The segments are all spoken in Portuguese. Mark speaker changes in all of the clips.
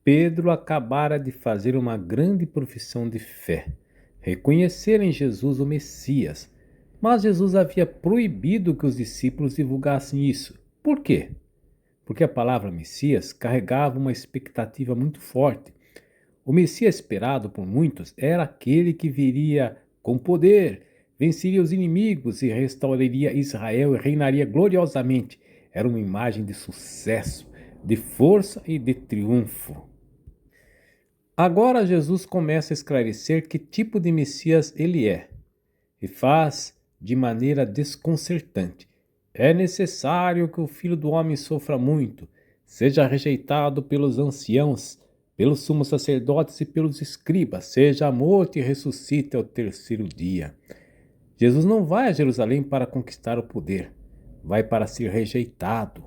Speaker 1: Pedro acabara de fazer uma grande profissão de fé, reconhecer em Jesus o Messias, mas Jesus havia proibido que os discípulos divulgassem isso. Por quê? Porque a palavra Messias carregava uma expectativa muito forte. O Messias esperado por muitos era aquele que viria com poder, venceria os inimigos e restauraria Israel e reinaria gloriosamente. Era uma imagem de sucesso, de força e de triunfo. Agora Jesus começa a esclarecer que tipo de Messias ele é, e faz de maneira desconcertante. É necessário que o Filho do Homem sofra muito, seja rejeitado pelos anciãos, pelos sumos sacerdotes e pelos escribas, seja morto e ressuscite ao terceiro dia. Jesus não vai a Jerusalém para conquistar o poder, vai para ser rejeitado.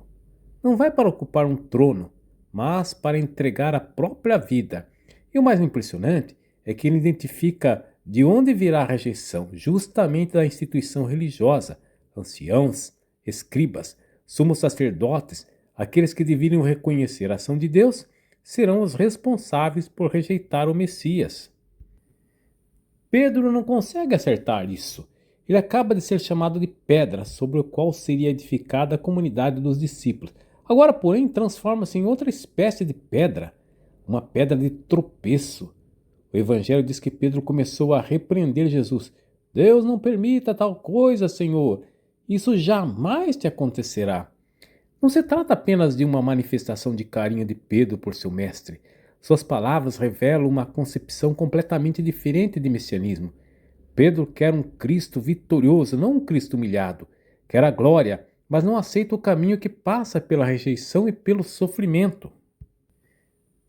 Speaker 1: Não vai para ocupar um trono, mas para entregar a própria vida. E o mais impressionante é que ele identifica de onde virá a rejeição, justamente da instituição religiosa, anciãos, escribas, sumos sacerdotes, aqueles que deveriam reconhecer a ação de Deus, serão os responsáveis por rejeitar o Messias. Pedro não consegue acertar isso. Ele acaba de ser chamado de pedra sobre o qual seria edificada a comunidade dos discípulos. Agora, porém, transforma-se em outra espécie de pedra, uma pedra de tropeço. O Evangelho diz que Pedro começou a repreender Jesus. Deus não permita tal coisa, Senhor. Isso jamais te acontecerá. Não se trata apenas de uma manifestação de carinho de Pedro por seu mestre. Suas palavras revelam uma concepção completamente diferente de messianismo. Pedro quer um Cristo vitorioso, não um Cristo humilhado. Quer a glória, mas não aceita o caminho que passa pela rejeição e pelo sofrimento.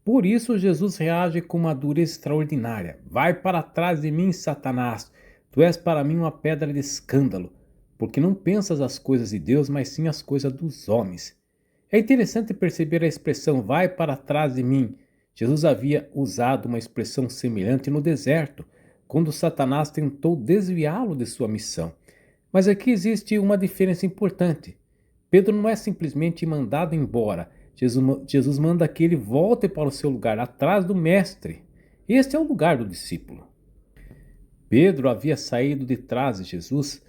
Speaker 1: Por isso Jesus reage com uma dureza extraordinária. Vai para trás de mim, Satanás. Tu és para mim uma pedra de escândalo, porque não pensas as coisas de Deus, mas sim as coisas dos homens. É interessante perceber a expressão vai para trás de mim. Jesus havia usado uma expressão semelhante no deserto, quando Satanás tentou desviá-lo de sua missão. Mas aqui existe uma diferença importante. Pedro não é simplesmente mandado embora. Jesus manda que ele volte para o seu lugar, atrás do mestre. Este é o lugar do discípulo. Pedro havia saído de trás de Jesus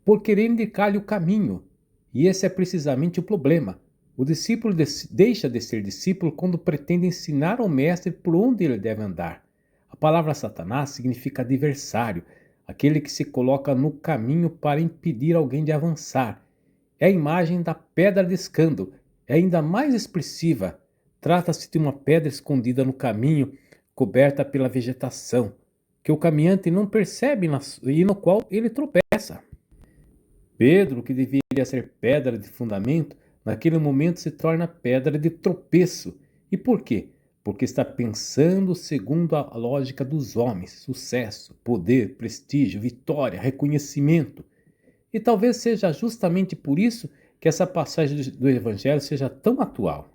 Speaker 1: por querer indicar-lhe o caminho. E esse é precisamente o problema. O discípulo deixa de ser discípulo quando pretende ensinar ao mestre por onde ele deve andar. A palavra Satanás significa adversário, aquele que se coloca no caminho para impedir alguém de avançar. É a imagem da pedra de escândalo, é ainda mais expressiva. Trata-se de uma pedra escondida no caminho, coberta pela vegetação, que o caminhante não percebe e no qual ele tropeça. Pedro, que deveria ser pedra de fundamento, naquele momento se torna pedra de tropeço. E por quê? Porque está pensando segundo a lógica dos homens: sucesso, poder, prestígio, vitória, reconhecimento. E talvez seja justamente por isso que essa passagem do Evangelho seja tão atual.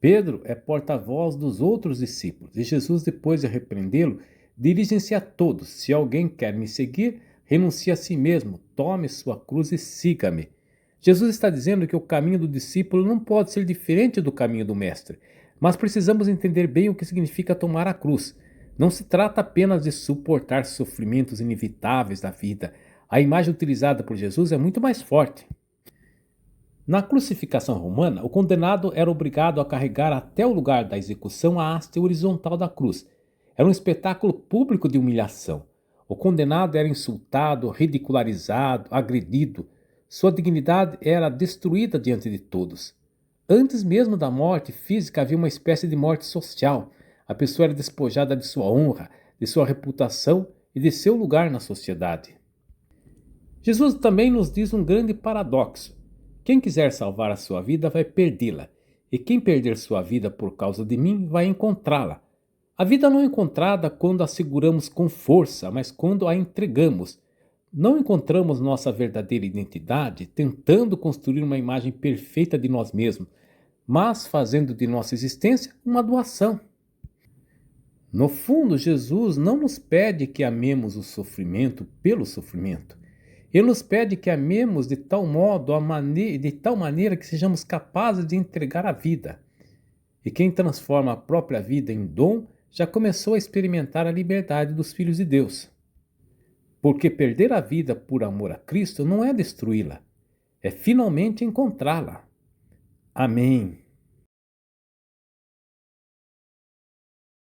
Speaker 1: Pedro é porta-voz dos outros discípulos, e Jesus, depois de repreendê-lo, dirige-se a todos: se alguém quer me seguir, renuncie a si mesmo, tome sua cruz e siga-me. Jesus está dizendo que o caminho do discípulo não pode ser diferente do caminho do mestre, mas precisamos entender bem o que significa tomar a cruz. Não se trata apenas de suportar sofrimentos inevitáveis da vida. A imagem utilizada por Jesus é muito mais forte. Na crucificação romana, o condenado era obrigado a carregar até o lugar da execução a haste horizontal da cruz. Era um espetáculo público de humilhação. O condenado era insultado, ridicularizado, agredido. Sua dignidade era destruída diante de todos. Antes mesmo da morte física havia uma espécie de morte social. A pessoa era despojada de sua honra, de sua reputação e de seu lugar na sociedade. Jesus também nos diz um grande paradoxo. Quem quiser salvar a sua vida vai perdê-la, e quem perder sua vida por causa de mim vai encontrá-la. A vida não é encontrada quando a seguramos com força, mas quando a entregamos. Não encontramos nossa verdadeira identidade tentando construir uma imagem perfeita de nós mesmos, mas fazendo de nossa existência uma doação. No fundo, Jesus não nos pede que amemos o sofrimento pelo sofrimento. Ele nos pede que amemos de tal modo, de tal maneira que sejamos capazes de entregar a vida. E quem transforma a própria vida em dom já começou a experimentar a liberdade dos filhos de Deus. Porque perder a vida por amor a Cristo não é destruí-la, é finalmente encontrá-la. Amém.